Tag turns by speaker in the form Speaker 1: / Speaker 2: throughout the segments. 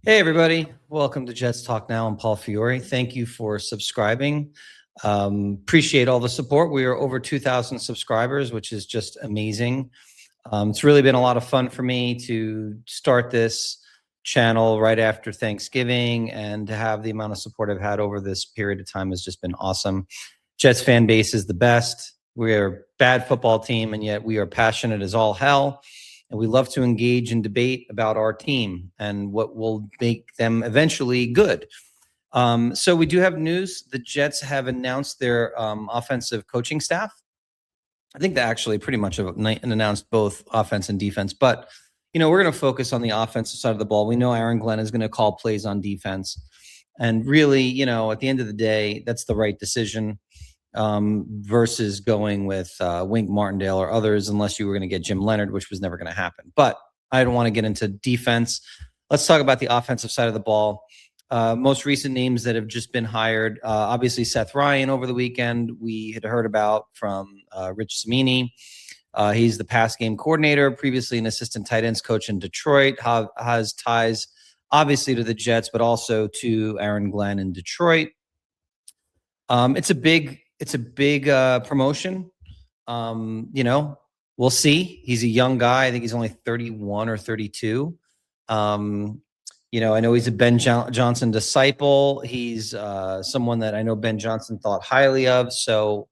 Speaker 1: Hey, everybody. Welcome to Jets Talk Now. I'm Paul Fiore. Thank you for subscribing. Appreciate all the support. We are over 2,000 subscribers, which is just amazing. It's really been a lot of fun for me to start this channel right after Thanksgiving, and to have the amount of support I've had over this period of time has just been awesome. Jets fan base is the best. We're a bad football team, and yet we are passionate as all hell. And we love to engage in debate about our team and what will make them eventually good. So we do have news. The Jets have announced their offensive coaching staff. I think they actually pretty much have announced both offense and defense. But, we're going to focus on the offensive side of the ball. We know Aaron Glenn is going to call plays on defense. And really, at the end of the day, that's the right decision. Versus going with Wink Martindale or others, unless you were going to get Jim Leonard, which was never going to happen. But I don't want to get into defense. Let's talk about the offensive side of the ball. Most recent names that have just been hired, obviously Seth Ryan over the weekend, we had heard about from Rich Cimini. He's the pass game coordinator, previously an assistant tight ends coach in Detroit, has ties obviously to the Jets, but also to Aaron Glenn in Detroit. It's a big promotion. We'll see. He's a young guy. I think he's only 31 or 32. I know he's a Ben Johnson disciple. He's someone that I know Ben Johnson thought highly of. So,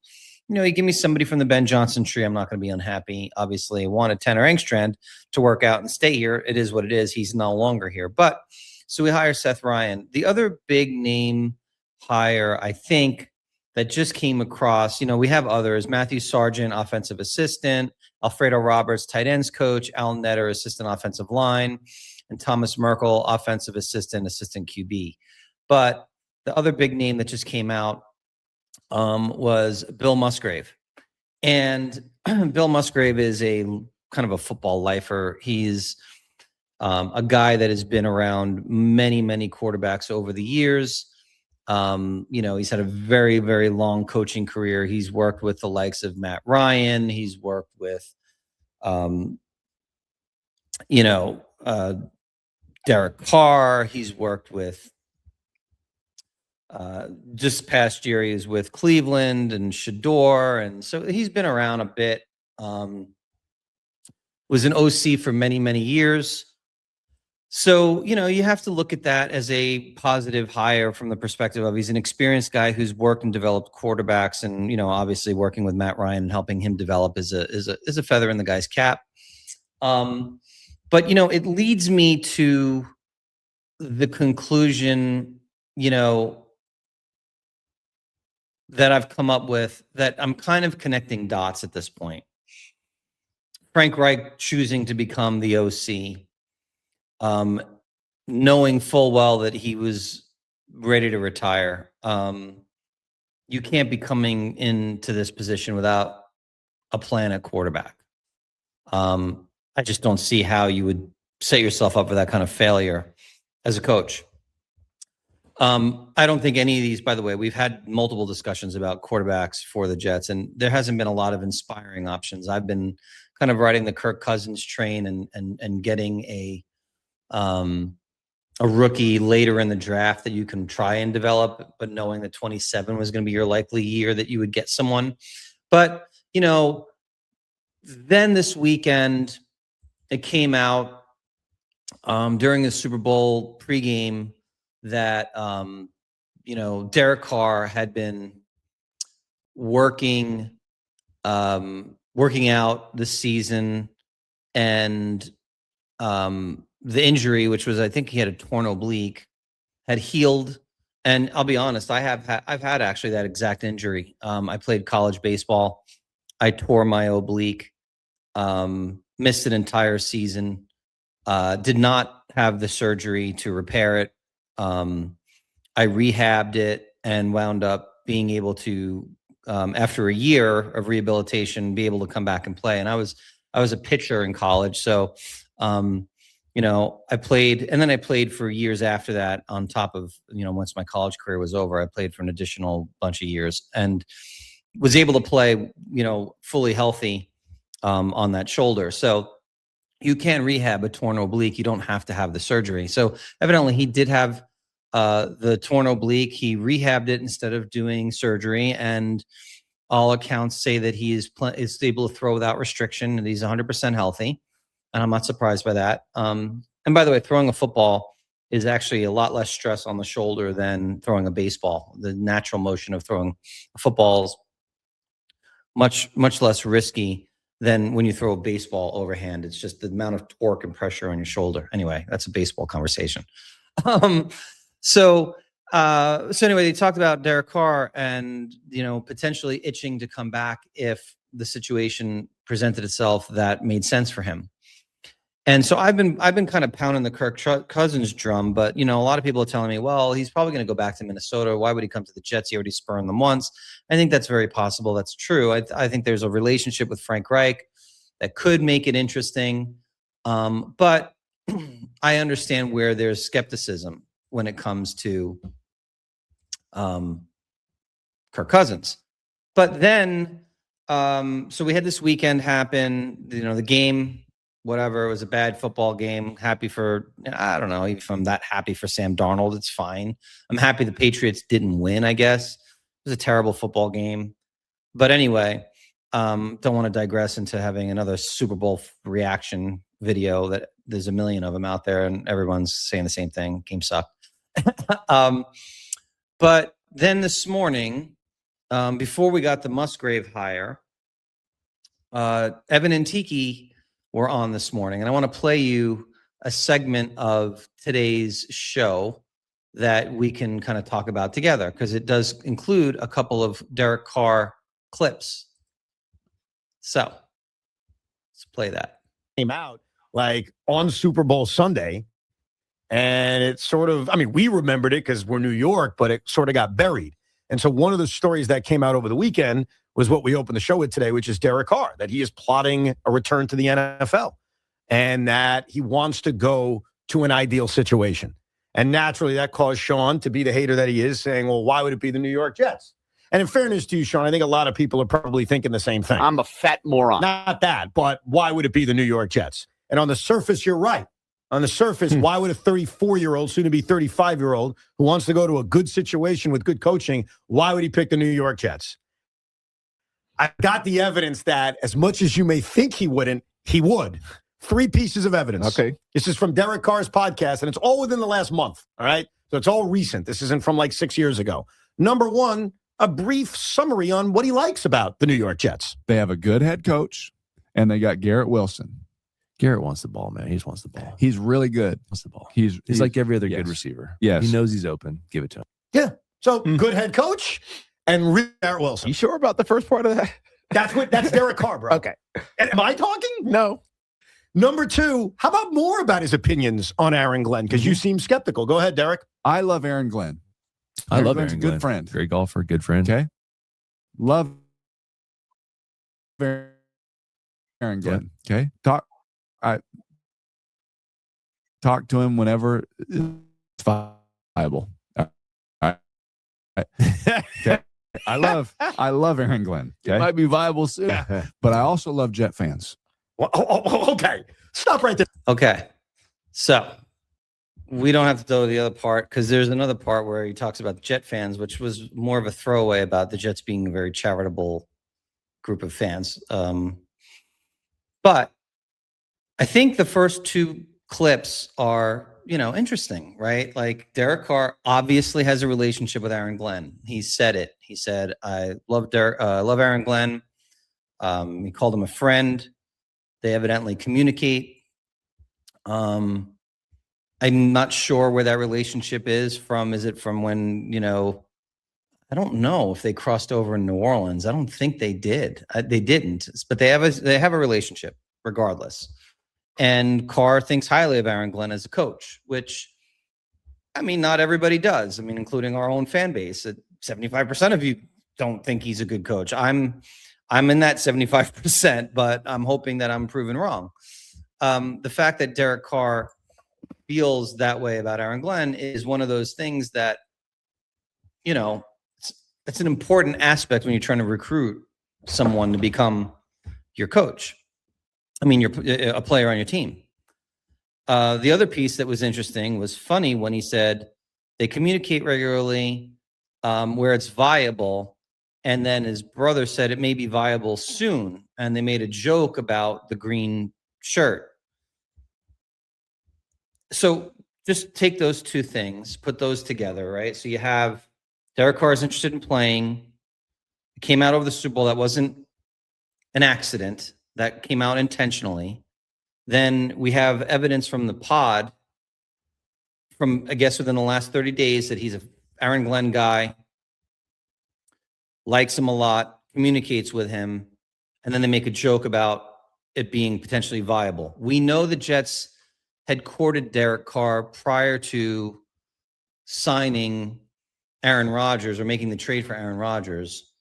Speaker 1: you give me somebody from the Ben Johnson tree, I'm not going to be unhappy. Obviously, I wanted Tanner Engstrand to work out and stay here. It is what it is. He's no longer here. But so we hire Seth Ryan. The other big name hire, I think, that just came across, we have others: Matthew Sargent, offensive assistant; Alfredo Roberts, tight ends coach; Alan Netter, assistant offensive line; and Thomas Merkel, offensive assistant QB. But the other big name that just came out was Bill Musgrave. And Bill Musgrave is a kind of a football lifer. He's a guy that has been around many, many quarterbacks over the years. He's had a very, very long coaching career. He's worked with the likes of Matt Ryan. He's worked with, Derek Carr. He's worked with, just past year, he was with Cleveland and Shador. And so he's been around a bit. Was an OC for many, many years. So, you have to look at that as a positive hire from the perspective of he's an experienced guy who's worked and developed quarterbacks, and, obviously working with Matt Ryan and helping him develop is a feather in the guy's cap. But, it leads me to the conclusion, that I've come up with, that I'm kind of connecting dots at this point. Frank Reich choosing to become the OC. Knowing full well that he was ready to retire. You can't be coming into this position without a plan at quarterback. I just don't see how you would set yourself up for that kind of failure as a coach. I don't think any of these, by the way, we've had multiple discussions about quarterbacks for the Jets, and there hasn't been a lot of inspiring options. I've been kind of riding the Kirk Cousins train and getting a rookie later in the draft that you can try and develop, but knowing that 27 was going to be your likely year that you would get someone. But, then this weekend, it came out during the Super Bowl pregame that, Derek Carr had been working out this season, and the injury, which was, I think he had a torn oblique, had healed. And I'll be honest, I've had actually that exact injury. I played college baseball. I tore my oblique, missed an entire season, did not have the surgery to repair it. I rehabbed it and wound up being able to, after a year of rehabilitation, be able to come back and play. And I was a pitcher in college. So, I played, and then I played for years after that on top of, once my college career was over, I played for an additional bunch of years and was able to play, fully healthy on that shoulder. So you can rehab a torn oblique. You don't have to have the surgery. So evidently he did have the torn oblique. He rehabbed it instead of doing surgery, and all accounts say that he is able to throw without restriction, and he's 100% healthy. And I'm not surprised by that. And by the way, throwing a football is actually a lot less stress on the shoulder than throwing a baseball. The natural motion of throwing a football is much less risky than when you throw a baseball overhand. It's just the amount of torque and pressure on your shoulder. Anyway, that's a baseball conversation. So anyway, they talked about Derek Carr and, potentially itching to come back if the situation presented itself that made sense for him. And so I've been kind of pounding the Kirk Cousins drum, but a lot of people are telling me, well, he's probably going to go back to Minnesota. Why would he come to the Jets? He already spurned them once. I think that's very possible. That's true. I think there's a relationship with Frank Reich that could make it interesting. But I understand where there's skepticism when it comes to Kirk Cousins. But then, so we had this weekend happen, the game, whatever, it was a bad football game. Happy for, I don't know if I'm that happy for Sam Darnold, it's fine. I'm happy the Patriots didn't win, I guess. It was a terrible football game. But anyway, don't want to digress into having another Super Bowl reaction video that there's a million of them out there and everyone's saying the same thing. Game sucked. But then this morning, before we got the Musgrave hire, Evan and Tiki were on this morning, and I want to play you a segment of today's show that we can kind of talk about together, because it does include a couple of Derek Carr clips. So let's play that.
Speaker 2: Came out like on Super Bowl Sunday, and it sort of, we remembered it because we're New York, but it sort of got buried. And so one of the stories that came out over the weekend was what we opened the show with today, which is Derek Carr, that he is plotting a return to the NFL and that he wants to go to an ideal situation. And naturally, that caused Sean to be the hater that he is, saying, well, why would it be the New York Jets? And in fairness to you, Sean, I think a lot of people are probably thinking the same thing.
Speaker 3: I'm a fat moron.
Speaker 2: Not that, but why would it be the New York Jets? And on the surface, you're right. On the surface, why would a 34-year-old, soon-to-be 35-year-old, who wants to go to a good situation with good coaching, why would he pick the New York Jets? I got the evidence that as much as you may think he wouldn't, he would. 3 pieces of evidence.
Speaker 3: Okay.
Speaker 2: This is from Derek Carr's podcast, and it's all within the last month, all right? So it's all recent. This isn't from like 6 years ago. Number 1, a brief summary on what he likes about the New York Jets.
Speaker 4: They have a good head coach, and they got Garrett Wilson.
Speaker 5: Garrett wants the ball, man. He just wants the ball.
Speaker 4: He's really good.
Speaker 5: Wants the ball.
Speaker 4: He's
Speaker 5: like every other
Speaker 4: yes.
Speaker 5: good receiver.
Speaker 4: Yes.
Speaker 5: He knows he's open. Give it to him.
Speaker 2: Yeah. So good head coach and Garrett Wilson.
Speaker 3: You sure about the first part of that?
Speaker 2: That's Derek Carr, bro.
Speaker 3: Okay.
Speaker 2: Am I talking?
Speaker 3: No.
Speaker 2: Number 2, how about more about his opinions on Aaron Glenn? Because you seem skeptical. Go ahead, Derek.
Speaker 4: I love Aaron Glenn.
Speaker 5: I love
Speaker 4: Glenn's
Speaker 5: Aaron
Speaker 4: a good
Speaker 5: Glenn.
Speaker 4: friend.
Speaker 5: Great golfer, good friend.
Speaker 4: Okay. Love Aaron Glenn. Okay. Talk to him whenever it's viable. Okay. I love Aaron Glenn. Okay?
Speaker 5: It might be viable soon.
Speaker 4: But I also love Jet fans.
Speaker 2: Well, okay. Stop right there.
Speaker 1: Okay. So we don't have to go to the other part, because there's another part where he talks about the Jet fans, which was more of a throwaway about the Jets being a very charitable group of fans. But I think the first 2 clips are, interesting, right? Like Derek Carr obviously has a relationship with Aaron Glenn. He said it. He said, I love Aaron Glenn. He called him a friend. They evidently communicate. I'm not sure where that relationship is from. Is it from when, I don't know if they crossed over in New Orleans. I don't think they did. They didn't, but they have a relationship regardless. And Carr thinks highly of Aaron Glenn as a coach, which, not everybody does. Including our own fan base. 75% of you don't think he's a good coach. I'm in that 75%, but I'm hoping that I'm proven wrong. The fact that Derek Carr feels that way about Aaron Glenn is one of those things that, it's an important aspect when you're trying to recruit someone to become your coach. I mean, you're a player on your team. The other piece that was interesting was funny when he said they communicate regularly, where it's viable. And then his brother said it may be viable soon. And they made a joke about the green shirt. So just take those two things, put those together, right? So you have Derek Carr is interested in playing. It came out over the Super Bowl. That wasn't an accident. That came out intentionally. Then we have evidence from the pod from, I guess, within the last 30 days that he's a Aaron Glenn guy, likes him a lot, communicates with him, and then they make a joke about it being potentially viable. We know the Jets had courted Derek Carr prior to signing Aaron Rodgers or making the trade for Aaron Rodgers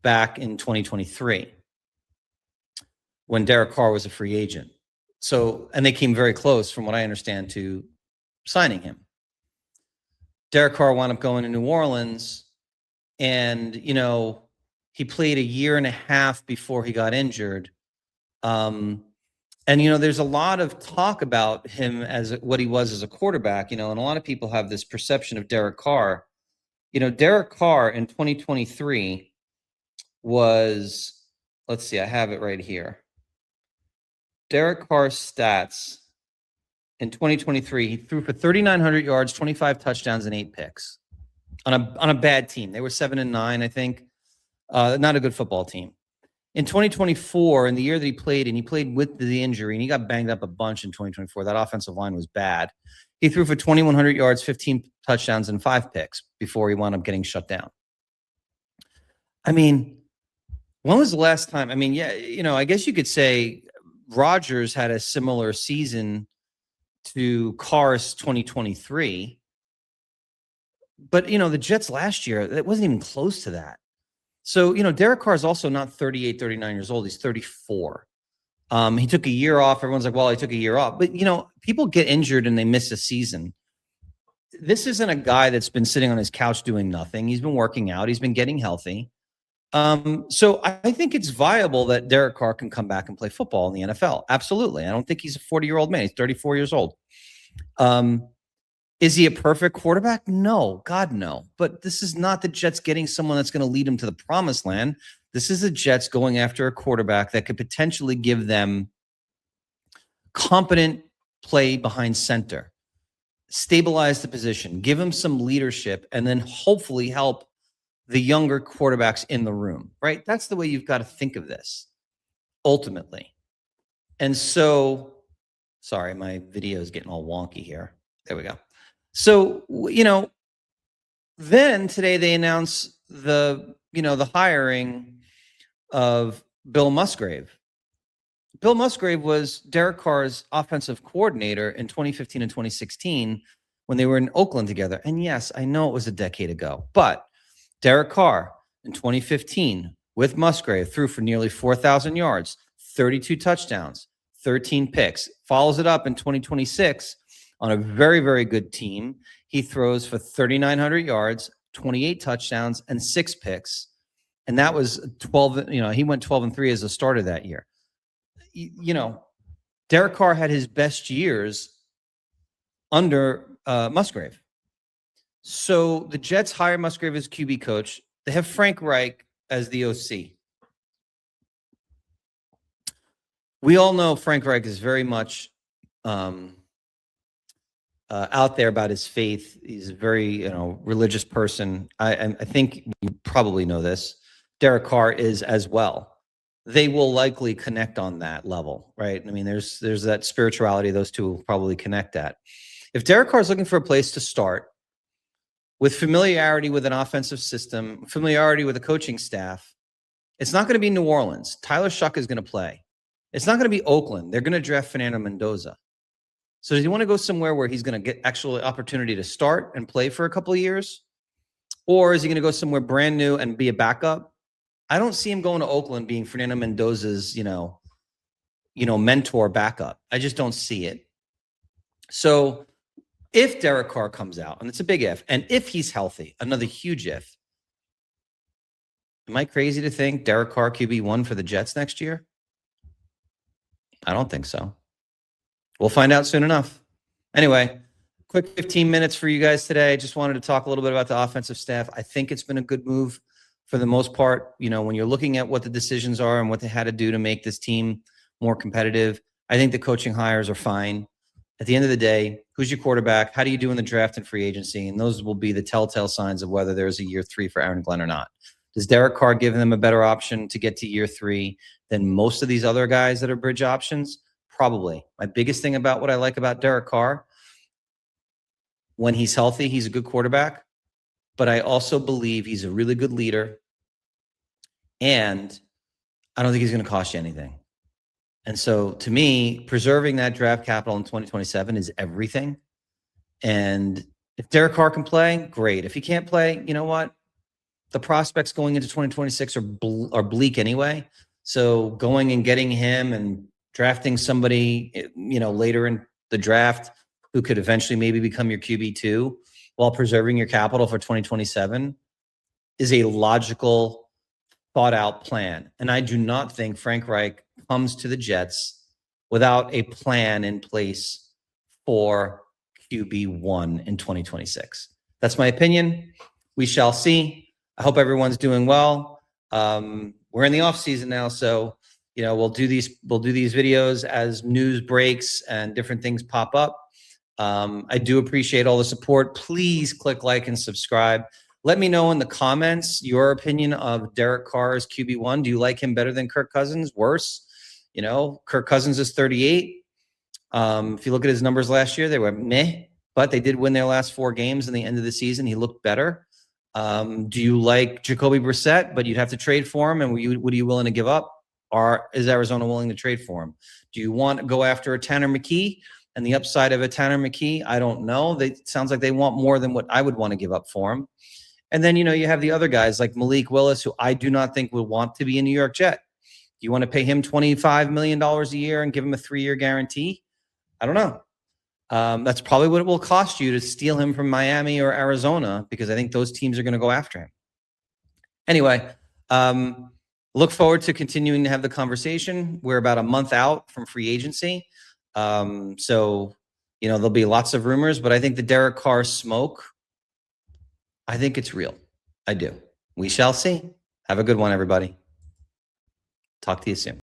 Speaker 1: back in 2023 when Derek Carr was a free agent. So, and they came very close, from what I understand, to signing him. Derek Carr wound up going to New Orleans, and, you know, he played a year and a half before he got injured. And, you know, there's a lot of talk about him as what he was as a quarterback, you know, and a lot of people have this perception of Derek Carr. You know, Derek Carr in 2023 was, let's see, I have it right here. Derek Carr's stats in 2023, he threw for 3,900 yards, 25 touchdowns, and 8 picks on a bad team. They were 7-9, I think. Not a good football team. In 2024, in the year that he played, and he played with the injury, and he got banged up a bunch in 2024. That offensive line was bad. He threw for 2,100 yards, 15 touchdowns, and 5 picks before he wound up getting shut down. I mean, when was the last time? I mean, yeah, you know, I guess you could say Rodgers had a similar season to Carr's 2023. But, you know, the Jets last year, it wasn't even close to that. So, you know, Derek Carr is also not 38, 39 years old. He's 34. He took a year off. Everyone's like, well, he took a year off. But, you know, people get injured and they miss a season. This isn't a guy that's been sitting on his couch doing nothing. He's been working out. He's been getting healthy. So I think it's viable that Derek Carr can come back and play football in the NFL. Absolutely. I don't think he's a 40-year-old man. He's 34 years old. Is he a perfect quarterback? No, God, no. But this is not the Jets getting someone that's going to lead them to the promised land. This is the Jets going after a quarterback that could potentially give them competent play behind center, stabilize the position, give him some leadership, and then hopefully help the younger quarterbacks in the room, right? That's the way you've got to think of this, ultimately. And so, sorry, my video is getting all wonky here. There we go. So, you know, then today they announce the hiring of Bill Musgrave. Bill Musgrave was Derek Carr's offensive coordinator in 2015 and 2016 when they were in Oakland together. And yes, I know it was a decade ago, but Derek Carr in 2015 with Musgrave threw for nearly 4,000 yards, 32 touchdowns, 13 picks. Follows it up in 2026 on a very, very good team. He throws for 3,900 yards, 28 touchdowns, and 6 picks. And that was 12, you know, he went 12-3 as a starter that year. You know, Derek Carr had his best years under Musgrave. So the Jets hire Musgrave as QB coach. They have Frank Reich as the OC. We all know Frank Reich is very much out there about his faith. He's a very, religious person. I think you probably know this. Derek Carr is as well. They will likely connect on that level, right? I mean, there's that spirituality. Those two will probably connect at. If Derek Carr is looking for a place to start with familiarity with an offensive system, familiarity with a coaching staff, it's not going to be New Orleans. Tyler Shuck is going to play. It's not going to be Oakland. They're going to draft Fernando Mendoza. So does he want to go somewhere where he's going to get actual opportunity to start and play for a couple of years? Or is he going to go somewhere brand new and be a backup? I don't see him going to Oakland being Fernando Mendoza's, mentor backup. I just don't see it. So if Derek Carr comes out, and it's a big if, and if he's healthy, another huge if, am I crazy to think Derek Carr QB1 for the Jets next year? I don't think so. We'll find out soon enough. Anyway, quick 15 minutes for you guys today. Just wanted to talk a little bit about the offensive staff. I think it's been a good move for the most part. You know, when you're looking at what the decisions are and what they had to do to make this team more competitive, I think the coaching hires are fine. At the end of the day, who's your quarterback? How do you do in the draft and free agency? And those will be the telltale signs of whether there's a year 3 for Aaron Glenn or not. Does Derek Carr give them a better option to get to year 3 than most of these other guys that are bridge options? Probably. My biggest thing about what I like about Derek Carr, when he's healthy, he's a good quarterback, but I also believe he's a really good leader, and I don't think he's going to cost you anything. And so to me, preserving that draft capital in 2027 is everything. And if Derek Carr can play, great. If he can't play, you know what? The prospects going into 2026 are bleak anyway. So going and getting him and drafting somebody, you know, later in the draft who could eventually maybe become your QB2 while preserving your capital for 2027 is a logical, thought out plan. And I do not think Frank Reich comes to the Jets without a plan in place for QB1 in 2026. That's my opinion. We shall see. I hope everyone's doing well. We're in the off season now, so you know we'll do these videos as news breaks and different things pop up. I do appreciate all the support. Please click like and subscribe. Let me know in the comments your opinion of Derek Carr as QB1. Do you like him better than Kirk Cousins? Worse? You know, Kirk Cousins is 38. If you look at his numbers last year, they were meh, but they did win their last 4 games in the end of the season. He looked better. Do you like Jacoby Brissett, but you'd have to trade for him? And what are you willing to give up? Or is Arizona willing to trade for him? Do you want to go after a Tanner McKee and the upside of a Tanner McKee? I don't know. It sounds like they want more than what I would want to give up for him. And then, you know, you have the other guys like Malik Willis, who I do not think would want to be a New York Jet. Do you want to pay him $25 million a year and give him a 3-year guarantee? I don't know. That's probably what it will cost you to steal him from Miami or Arizona, because I think those teams are going to go after him. Anyway, look forward to continuing to have the conversation. We're about a month out from free agency. So, you know, there'll be lots of rumors, but I think the Derek Carr smoke, I think it's real. I do. We shall see. Have a good one, everybody. Talk to you soon.